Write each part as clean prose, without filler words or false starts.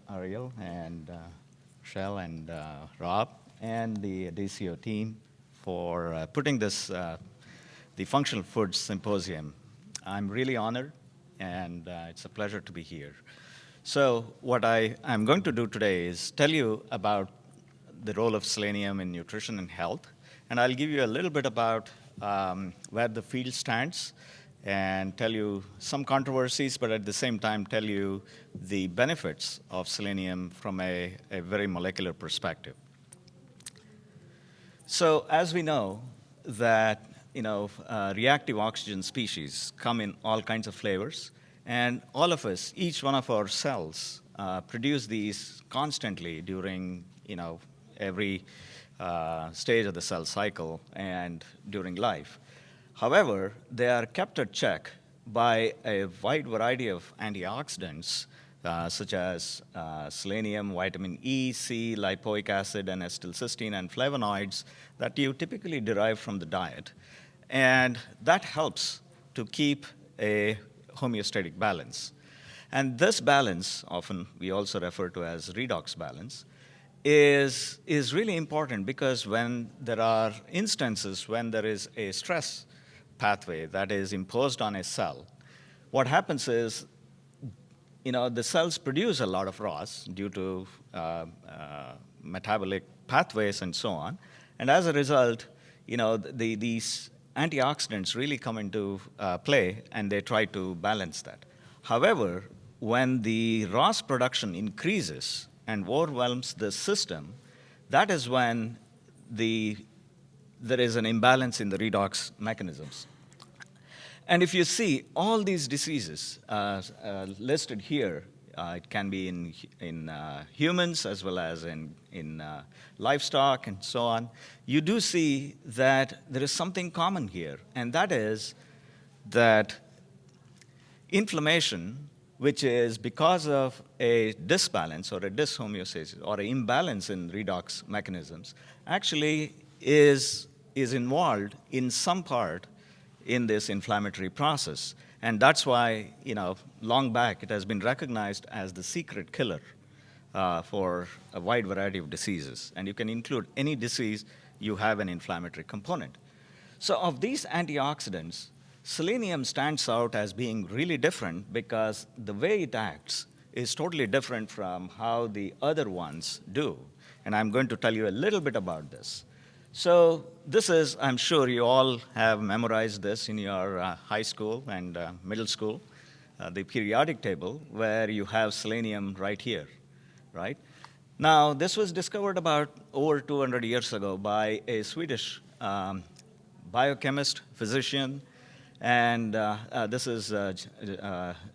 Ariel and Shell and Rob and the DCO team for putting this, the Functional Foods Symposium. I'm really honored, and it's a pleasure to be here. So what I'm going to do today is tell you about the role of selenium in nutrition and health, and I'll give you a little bit about where the field stands and tell you some controversies, but at the same time tell you the benefits of selenium from a very molecular perspective. So as we know that reactive oxygen species come in all kinds of flavors, and all of us, each one of our cells, produce these constantly during every stage of the cell cycle and during life. However, they are kept at check by a wide variety of antioxidants, such as selenium, vitamin E, C, lipoic acid, and acetylcysteine, and flavonoids that you typically derive from the diet. And that helps to keep a homeostatic balance. And this balance, often we also refer to as redox balance, is really important because when there are instances when there is a stress pathway that is imposed on a cell, what happens is, the cells produce a lot of ROS due to metabolic pathways and so on. And as a result, these antioxidants really come into play, and they try to balance that. However, when the ROS production increases and overwhelms the system, that is when there is an imbalance in the redox mechanisms. And if you see all these diseases listed here, it can be in humans as well as in livestock and so on, you do see that there is something common here, and that is that inflammation, which is because of a disbalance or a dyshomeostasis or an imbalance in redox mechanisms, actually is involved in some part in this inflammatory process. And that's why, long back, it has been recognized as the secret killer for a wide variety of diseases. And you can include any disease, you have an inflammatory component. So of these antioxidants, selenium stands out as being really different because the way it acts is totally different from how the other ones do. And I'm going to tell you a little bit about this. So this is, I'm sure you all have memorized this in your high school and middle school, the periodic table, where you have selenium right here, right? Now, this was discovered about over 200 years ago by a Swedish biochemist, physician, and this is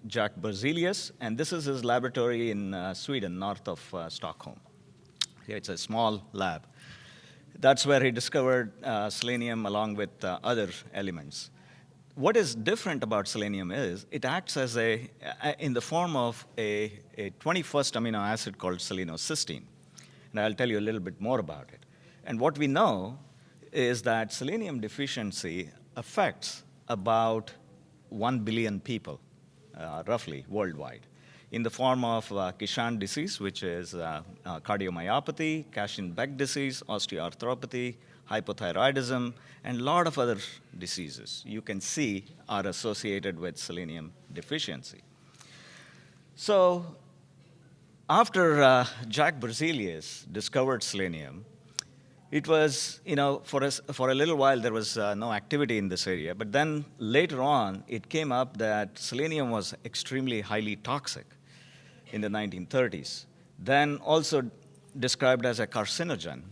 Jack Berzelius, and this is his laboratory in Sweden, north of Stockholm. Yeah, it's a small lab. That's where he discovered selenium along with other elements. What is different about selenium is it acts as in the form of a 21st amino acid called selenocysteine. And I'll tell you a little bit more about it. And what we know is that selenium deficiency affects about 1 billion people, roughly, worldwide, in the form of Kishan disease, which is cardiomyopathy, Cashin-Beck disease, osteoarthropathy, hypothyroidism, and a lot of other diseases you can see are associated with selenium deficiency. So after Jack Berzelius discovered selenium, it was, for a little while there was no activity in this area, but then later on it came up that selenium was extremely highly toxic in the 1930s, then also described as a carcinogen.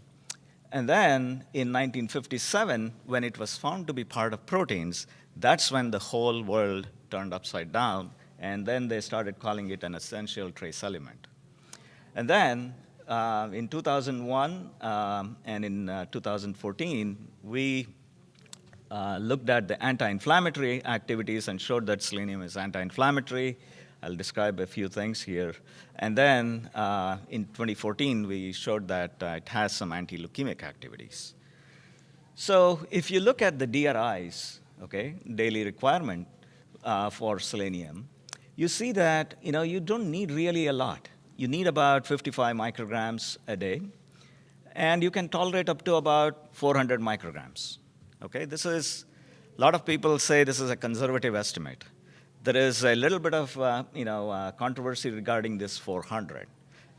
And then in 1957, when it was found to be part of proteins, that's when the whole world turned upside down, and then they started calling it an essential trace element. And then in 2001 and in 2014, we looked at the anti-inflammatory activities and showed that selenium is anti-inflammatory. I'll describe a few things here. And then in 2014, we showed that it has some anti-leukemic activities. So if you look at the DRIs, daily requirement for selenium, you see that you don't need really a lot. you need about 55 micrograms a day, and you can tolerate up to about 400 micrograms. Okay, this is, a lot of people say this is a conservative estimate. There is a little bit of controversy regarding this 400.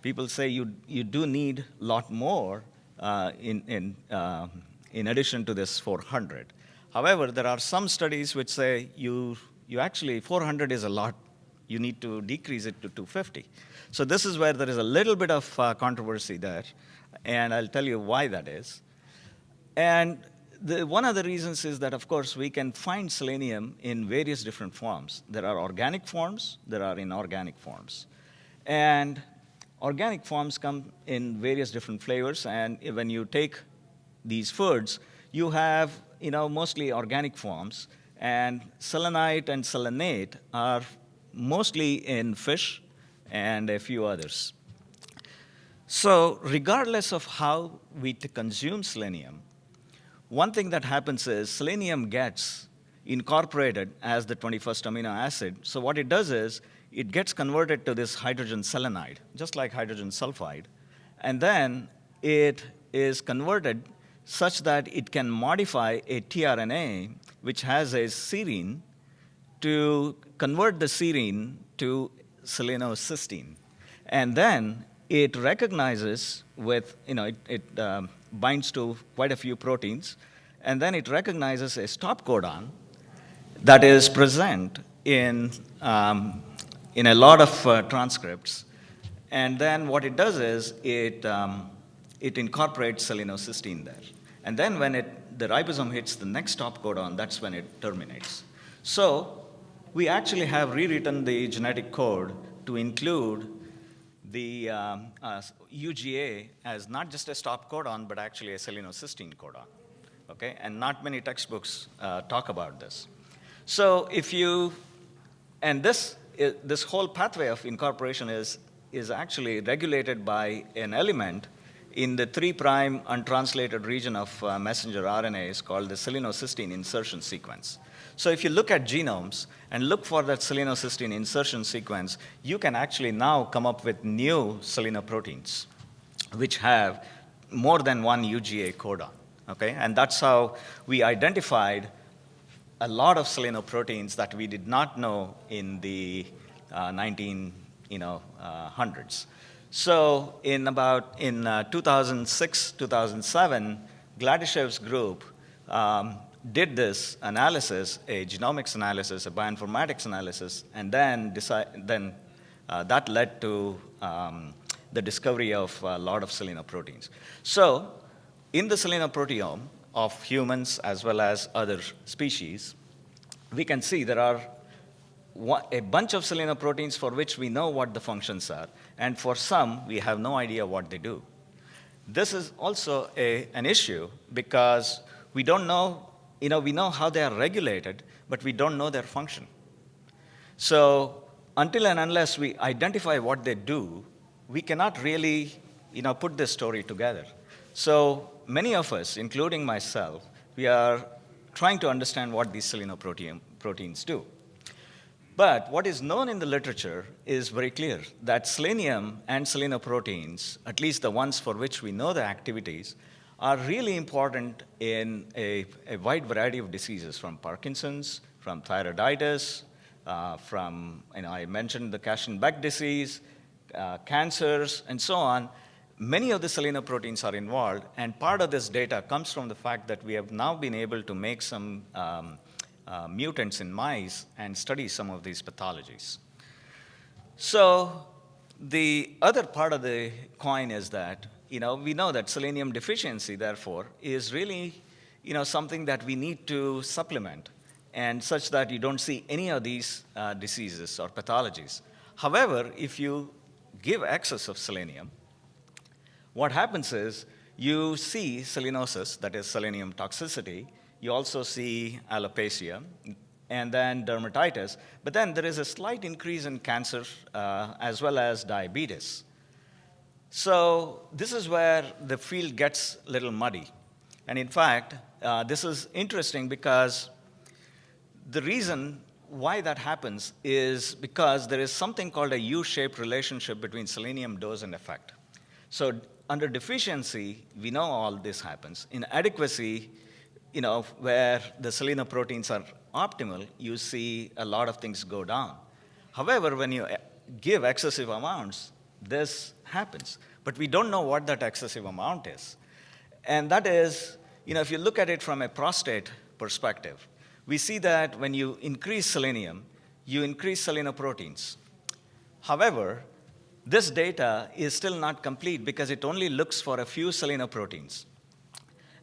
People say you do need a lot more in addition to this 400. However, there are some studies which say you actually 400 is a lot. You need to decrease it to 250. So this is where there is a little bit of controversy there, and I'll tell you why that is. And one of the reasons is that, of course, we can find selenium in various different forms. There are organic forms, there are inorganic forms. And organic forms come in various different flavors, and when you take these foods, you have mostly organic forms, and selenite and selenate are mostly in fish and a few others. So regardless of how we consume selenium, one thing that happens is selenium gets incorporated as the 21st amino acid. So what it does is it gets converted to this hydrogen selenide, just like hydrogen sulfide, and then it is converted such that it can modify a tRNA, which has a serine, to convert the serine to selenocysteine. And then it recognizes with, it binds to quite a few proteins, and then it recognizes a stop codon that is present in a lot of transcripts. And then what it does is it incorporates selenocysteine there. And then when the ribosome hits the next stop codon, that's when it terminates. So we actually have rewritten the genetic code to include the UGA as not just a stop codon, but actually a selenocysteine codon. Okay? And not many textbooks talk about this. So this whole pathway of incorporation is actually regulated by an element in the 3' untranslated region of messenger RNAs called the selenocysteine insertion sequence. So if you look at genomes and look for that selenocysteine insertion sequence, you can actually now come up with new selenoproteins, which have more than one UGA codon. Okay? And that's how we identified a lot of selenoproteins that we did not know in the 1900s. So in 2006, 2007, Gladishev's group did this analysis, a genomics analysis, a bioinformatics analysis, and then that led to the discovery of a lot of selenoproteins. So in the selenoproteome of humans as well as other species, we can see there are a bunch of selenoproteins for which we know what the functions are, and for some, we have no idea what they do. This is also an issue because we don't know, we know how they are regulated, but we don't know their function. So until and unless we identify what they do, we cannot really, put this story together. So many of us, including myself, we are trying to understand what these selenoproteins do. But what is known in the literature is very clear, that selenium and selenoproteins, at least the ones for which we know the activities, are really important in a wide variety of diseases, from Parkinson's, from thyroiditis, from, I mentioned the Cashin-Beck disease, cancers, and so on. Many of the selenoproteins are involved, and part of this data comes from the fact that we have now been able to make some mutants in mice and study some of these pathologies. So the other part of the coin is that, we know that selenium deficiency, therefore, is really, something that we need to supplement, and such that you don't see any of these diseases or pathologies. However, if you give excess of selenium, what happens is you see selenosis, that is selenium toxicity. You also see alopecia, and then dermatitis. But then there is a slight increase in cancer as well as diabetes. So this is where the field gets a little muddy. And in fact, this is interesting because the reason why that happens is because there is something called a U-shaped relationship between selenium dose and effect. So under deficiency, we know all this happens. In adequacy, where the selenoproteins are optimal, you see a lot of things go down. However, when you give excessive amounts, this happens. But we don't know what that excessive amount is. And that is, if you look at it from a prostate perspective, we see that when you increase selenium, you increase selenoproteins. However, this data is still not complete because it only looks for a few selenoproteins.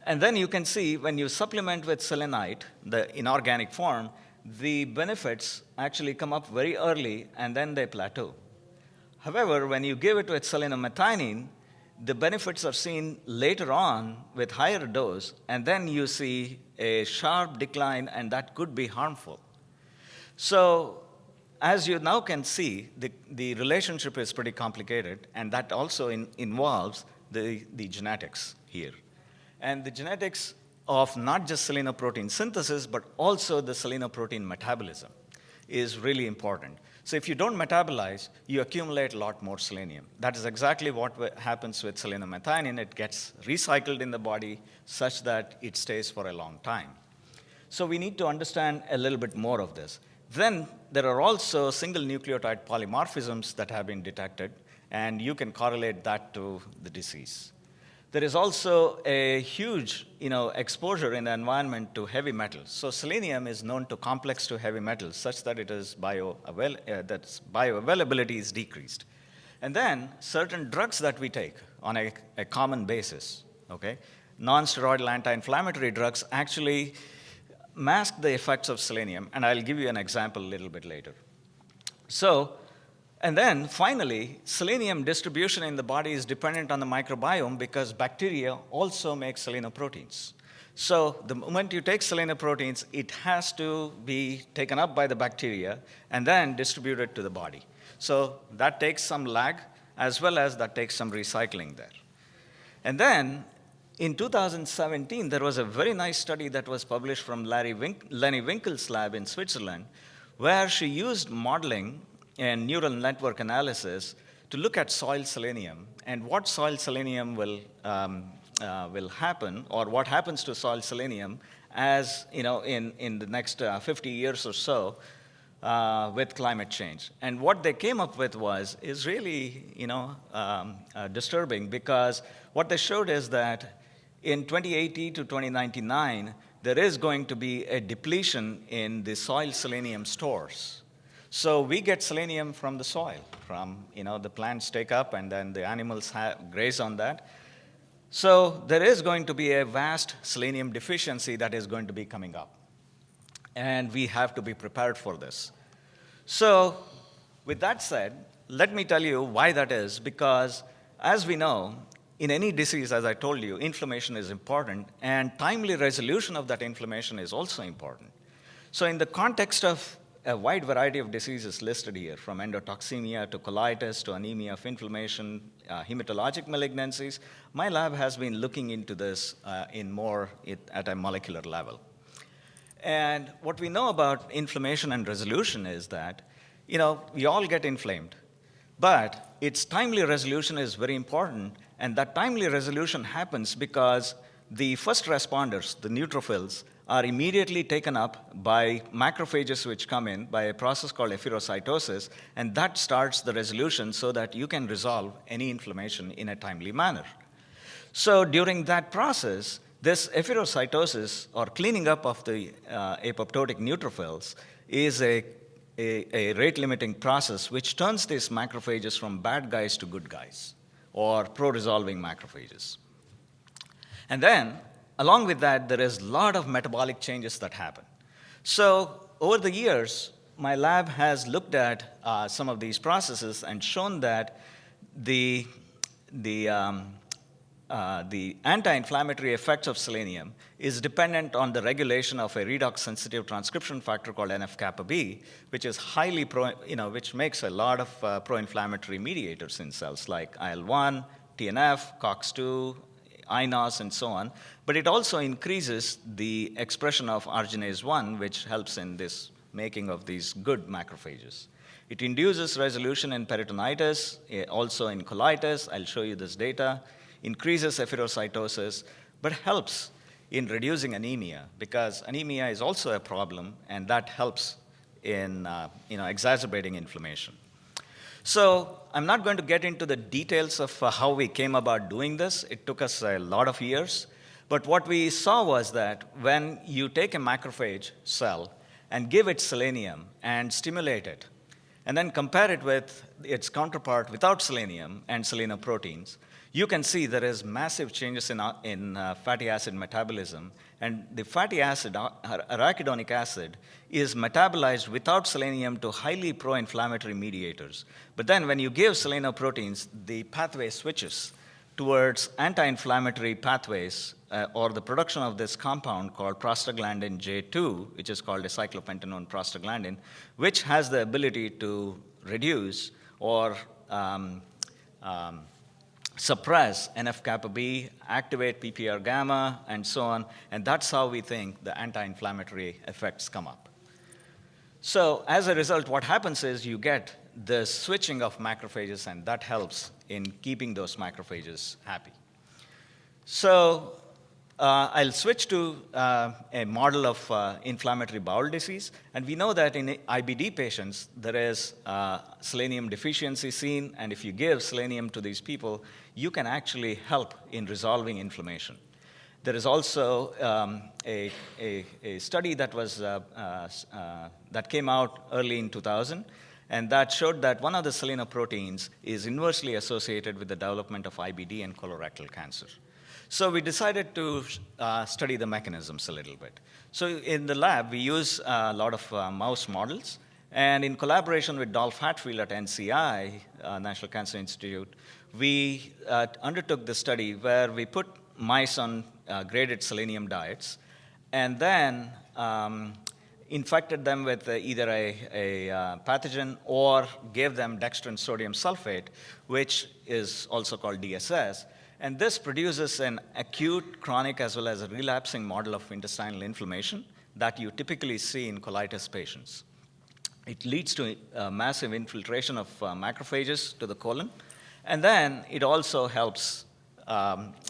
And then you can see when you supplement with selenite, the inorganic form, the benefits actually come up very early and then they plateau. However, when you give it with selenomethionine, the benefits are seen later on with higher dose, and then you see a sharp decline, and that could be harmful. So as you now can see, the relationship is pretty complicated, and that also involves the genetics here. And the genetics of not just selenoprotein synthesis, but also the selenoprotein metabolism is really important. So if you don't metabolize, you accumulate a lot more selenium. That is exactly what happens with selenomethionine. It gets recycled in the body such that it stays for a long time. So we need to understand a little bit more of this. Then there are also single nucleotide polymorphisms that have been detected, and you can correlate that to the disease. There is also a huge exposure in the environment to heavy metals. So selenium is known to complex to heavy metals such that it is bioavailability is decreased. And then certain drugs that we take on a common basis, non-steroidal anti-inflammatory drugs actually mask the effects of selenium, and I'll give you an example a little bit later. And then finally, selenium distribution in the body is dependent on the microbiome because bacteria also make selenoproteins. So the moment you take selenoproteins, it has to be taken up by the bacteria and then distributed to the body. So that takes some lag, as well as that takes some recycling there. And then in 2017, there was a very nice study that was published from Lenny Winkel's lab in Switzerland, where she used modeling and neural network analysis to look at soil selenium and what soil selenium will happen, or what happens to soil selenium as in the next 50 years or so with climate change. And what they came up with is really disturbing, because what they showed is that in 2080 to 2099, there is going to be a depletion in the soil selenium stores. So we get selenium from the soil, from the plants take up and then the animals graze on that. So there is going to be a vast selenium deficiency that is going to be coming up. And we have to be prepared for this. So with that said, let me tell you why that is, because as we know, in any disease, as I told you, inflammation is important, and timely resolution of that inflammation is also important. So in the context of a wide variety of diseases listed here, from endotoxemia to colitis to anemia of inflammation, hematologic malignancies, my lab has been looking into this at a molecular level. And what we know about inflammation and resolution is that, we all get inflamed, but its timely resolution is very important, and that timely resolution happens because the first responders, the neutrophils, are immediately taken up by macrophages which come in by a process called efferocytosis, and that starts the resolution so that you can resolve any inflammation in a timely manner. So during that process, this efferocytosis, or cleaning up of the apoptotic neutrophils, is a rate-limiting process which turns these macrophages from bad guys to good guys, or pro-resolving macrophages. And then, along with that, there is a lot of metabolic changes that happen. So over the years, my lab has looked at some of these processes and shown that the anti-inflammatory effects of selenium is dependent on the regulation of a redox-sensitive transcription factor called NF-kappa B, which is highly which makes a lot of pro-inflammatory mediators in cells like IL-1, TNF, COX-2, INOS, and so on. But it also increases the expression of arginase 1, which helps in this making of these good macrophages. It induces resolution in peritonitis, also in colitis. I'll show you this data. Increases efferocytosis, but helps in reducing anemia, because anemia is also a problem, and that helps in exacerbating inflammation. So I'm not going to get into the details of how we came about doing this. It took us a lot of years. But what we saw was that when you take a macrophage cell and give it selenium and stimulate it, and then compare it with its counterpart without selenium and selenoproteins, you can see there is massive changes in fatty acid metabolism. And the fatty acid, arachidonic acid, is metabolized without selenium to highly pro-inflammatory mediators. But then when you give selenoproteins, the pathway switches towards anti-inflammatory pathways, or the production of this compound called prostaglandin J2, which is called a cyclopentanone prostaglandin, which has the ability to reduce or suppress NF-kappa B, activate PPR gamma, and so on. And that's how we think the anti-inflammatory effects come up. So as a result, what happens is you get the switching of macrophages, and that helps in keeping those macrophages happy. So I'll switch to a model of inflammatory bowel disease. And we know that in IBD patients, there is selenium deficiency seen. And if you give selenium to these people, you can actually help in resolving inflammation. There is also a study that came out early in 2000, and that showed that one of the selenoproteins is inversely associated with the development of IBD and colorectal cancer. So we decided to study the mechanisms a little bit. So in the lab, we use a lot of mouse models. And in collaboration with Dolph Hatfield at NCI, National Cancer Institute, we undertook the study where we put mice on graded selenium diets, and then infected them with either a pathogen or gave them dextran sodium sulfate, which is also called DSS. And this produces an acute, chronic, as well as a relapsing model of intestinal inflammation that you typically see in colitis patients. It leads to massive infiltration of macrophages to the colon, and then it also helps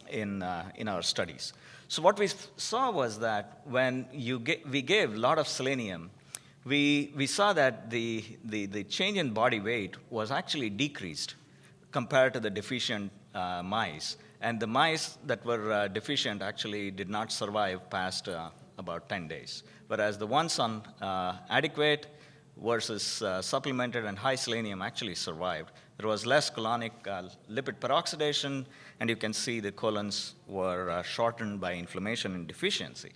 in our studies. So what we saw was that when we gave a lot of selenium, we saw that the change in body weight was actually decreased compared to the deficient mice. And the mice that were deficient actually did not survive past about 10 days, whereas the ones on adequate versus supplemented and high selenium actually survived. There was less colonic lipid peroxidation, and you can see the colons were shortened by inflammation and deficiency.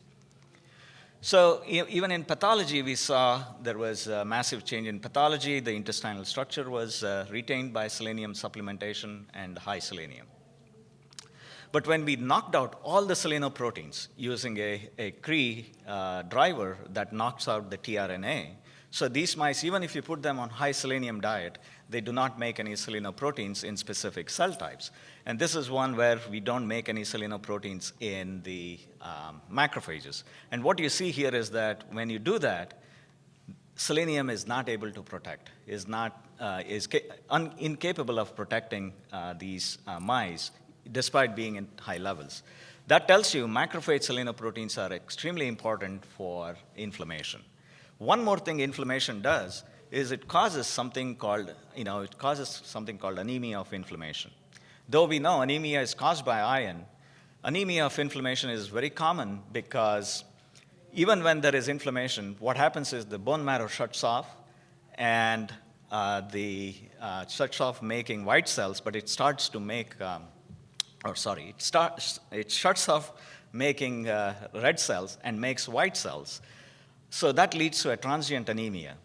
So even in pathology, we saw there was a massive change in pathology. The intestinal structure was retained by selenium supplementation and high selenium. But when we knocked out all the selenoproteins using a Cree driver that knocks out the tRNA, so these mice, even if you put them on high selenium diet, they do not make any selenoproteins in specific cell types. And this is one where we don't make any selenoproteins in the macrophages. And what you see here is that when you do that, selenium is not able to protect, is incapable of protecting these mice, despite being in high levels. That tells you macrophage selenoproteins are extremely important for inflammation. One more thing inflammation does is it causes something called anemia of inflammation. Though we know anemia is caused by iron, anemia of inflammation is very common because even when there is inflammation, what happens is the bone marrow shuts off, and shuts off making white cells, but it starts to make it shuts off making red cells and makes white cells. So that leads to a transient anemia.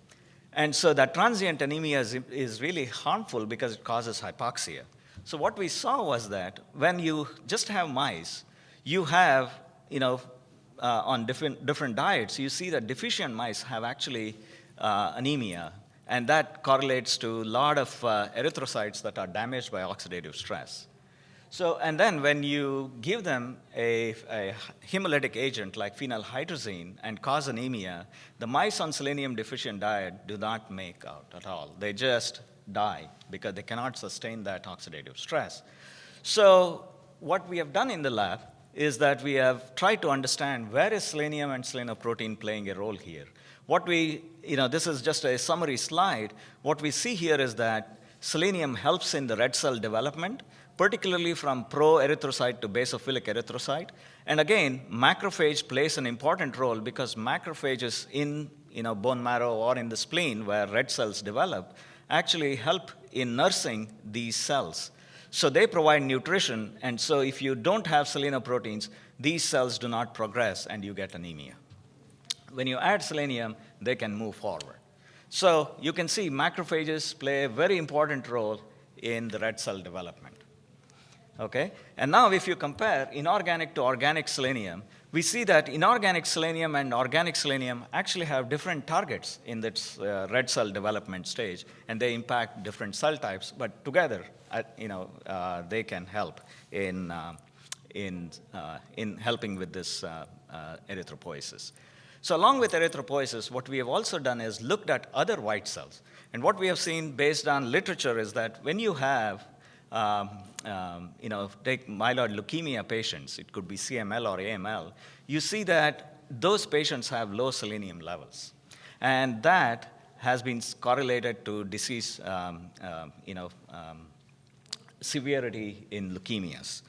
And so that transient anemia is really harmful because it causes hypoxia. So what we saw was that when you just have mice, you have, on different diets, you see that deficient mice have actually anemia, and that correlates to a lot of erythrocytes that are damaged by oxidative stress. So, and then when you give them a hemolytic agent like phenylhydrazine and cause anemia, the mice on selenium deficient diet do not make out at all. They just die because they cannot sustain that oxidative stress. So, what we have done in the lab is that we have tried to understand where is selenium and selenoprotein playing a role here. What we, this is just a summary slide. What we see here is that selenium helps in the red cell development, particularly from pro-erythrocyte to basophilic erythrocyte. And again, macrophage plays an important role because macrophages in bone marrow or in the spleen where red cells develop actually help in nursing these cells. So they provide nutrition, and so if you don't have selenoproteins, these cells do not progress and you get anemia. When you add selenium, they can move forward. So you can see macrophages play a very important role in the red cell development. Okay? And now if you compare inorganic to organic selenium, we see that inorganic selenium and organic selenium actually have different targets in this red cell development stage, and they impact different cell types, but together, they can help in helping with this erythropoiesis. So along with erythropoiesis, what we have also done is looked at other white cells. And what we have seen based on literature is that when you have, take myeloid leukemia patients, it could be CML or AML, you see that those patients have low selenium levels. And that has been correlated to disease, severity in leukemias.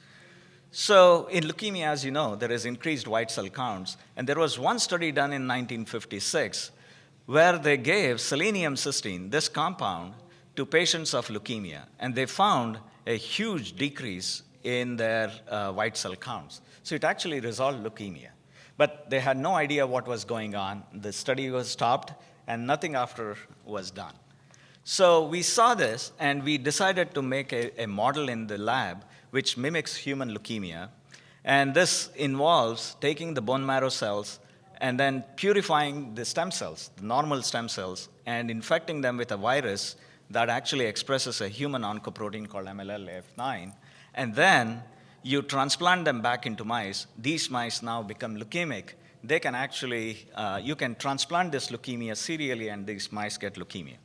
So in leukemia, as you know, there is increased white cell counts. And there was one study done in 1956 where they gave selenium cysteine, this compound, to patients of leukemia. And they found a huge decrease in their white cell counts. So it actually resolved leukemia. But they had no idea what was going on. The study was stopped, and nothing after was done. So we saw this, and we decided to make a model in the lab which mimics human leukemia. And this involves taking the bone marrow cells and then purifying the stem cells, the normal stem cells, and infecting them with a virus that actually expresses a human oncoprotein called MLL-AF9. And then you transplant them back into mice. These mice now become leukemic. They can actually, you can transplant this leukemia serially, and these mice get leukemia.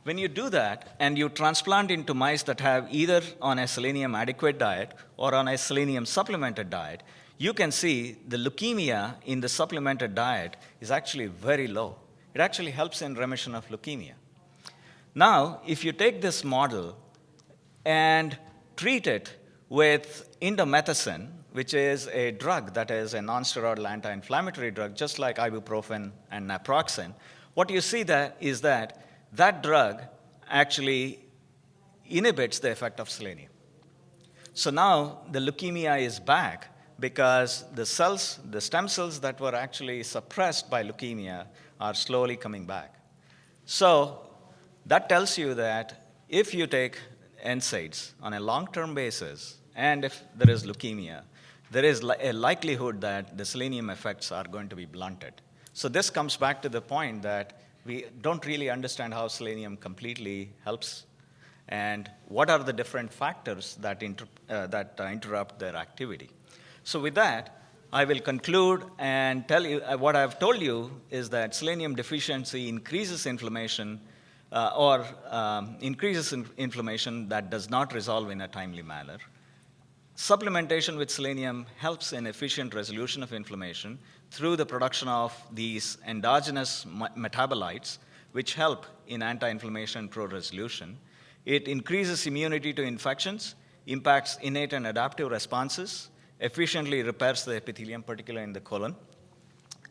When you do that, and you transplant into mice that have either on a selenium adequate diet or on a selenium supplemented diet, you can see the leukemia in the supplemented diet is actually very low. It actually helps in remission of leukemia. Now, if you take this model and treat it with indomethacin, which is a drug that is a non-steroidal anti-inflammatory drug, just like ibuprofen and naproxen, what you see is that drug actually inhibits the effect of selenium. So now the leukemia is back because the stem cells that were actually suppressed by leukemia are slowly coming back. So that tells you that if you take NSAIDs on a long-term basis, and if there is leukemia, there is a likelihood that the selenium effects are going to be blunted. So this comes back to the point that we don't really understand how selenium completely helps and what are the different factors that interrupt their activity. So with that, I will conclude and tell you what I've told you is that selenium deficiency increases inflammation inflammation that does not resolve in a timely manner. Supplementation with selenium helps in efficient resolution of inflammation through the production of these endogenous metabolites, which help in anti-inflammation pro-resolution. It increases immunity to infections, impacts innate and adaptive responses, efficiently repairs the epithelium, particularly in the colon,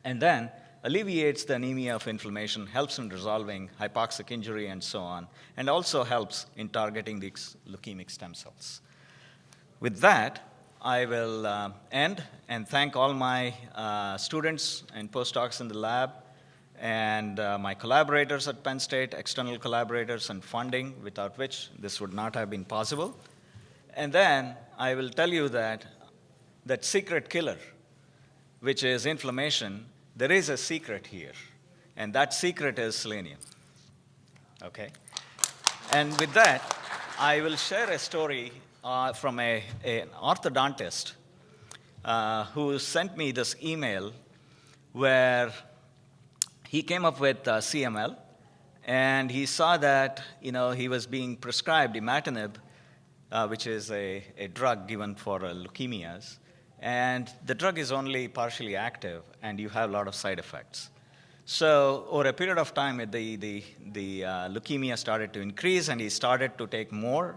and then alleviates the anemia of inflammation, helps in resolving hypoxic injury and so on, and also helps in targeting these leukemic stem cells. With that, I will end and thank all my students and postdocs in the lab and my collaborators at Penn State, external collaborators and funding, without which this would not have been possible. And then I will tell you that secret killer, which is inflammation, there is a secret here, and that secret is selenium. Okay? And with that, I will share a story from an orthodontist who sent me this email where he came up with CML, and he saw that he was being prescribed imatinib, which is a drug given for leukemias, and the drug is only partially active, and you have a lot of side effects. So over a period of time, the leukemia started to increase, and he started to take more.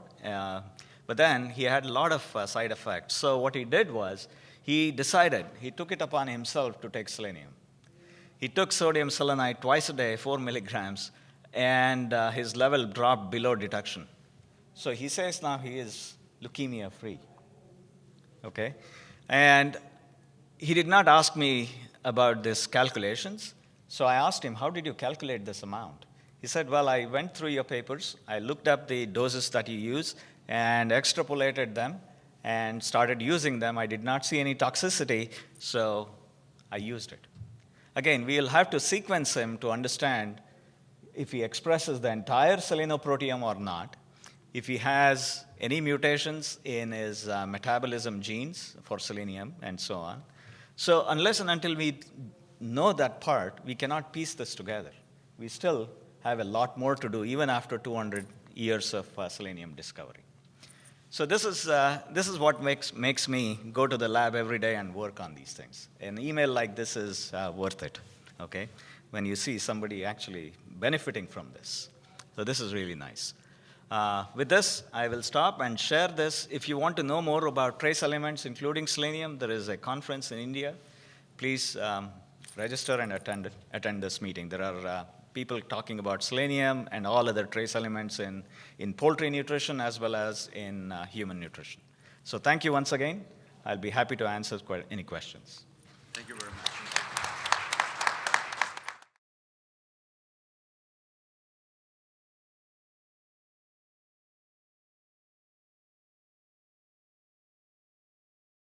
But then he had a lot of side effects. So what he did was he took it upon himself to take selenium. He took sodium selenite twice a day, 4 milligrams, and his level dropped below detection. So he says now he is leukemia free. Okay? And he did not ask me about these calculations. So I asked him, how did you calculate this amount? He said, well, I went through your papers, I looked up the doses that you use, and extrapolated them, and started using them. I did not see any toxicity, so I used it. Again, we'll have to sequence him to understand if he expresses the entire selenoproteome or not, if he has any mutations in his metabolism genes for selenium, and so on. So unless and until we know that part, we cannot piece this together. We still have a lot more to do, even after 200 years of selenium discovery. So this is what makes me go to the lab every day and work on these things. An email like this is worth it, okay, when you see somebody actually benefiting from this. So this is really nice. With this, I will stop and share this. If you want to know more about trace elements, including selenium, there is a conference in India. Please register and attend this meeting. There are people talking about selenium and all other trace elements in poultry nutrition as well as in human nutrition. So thank you once again. I'll be happy to answer any questions.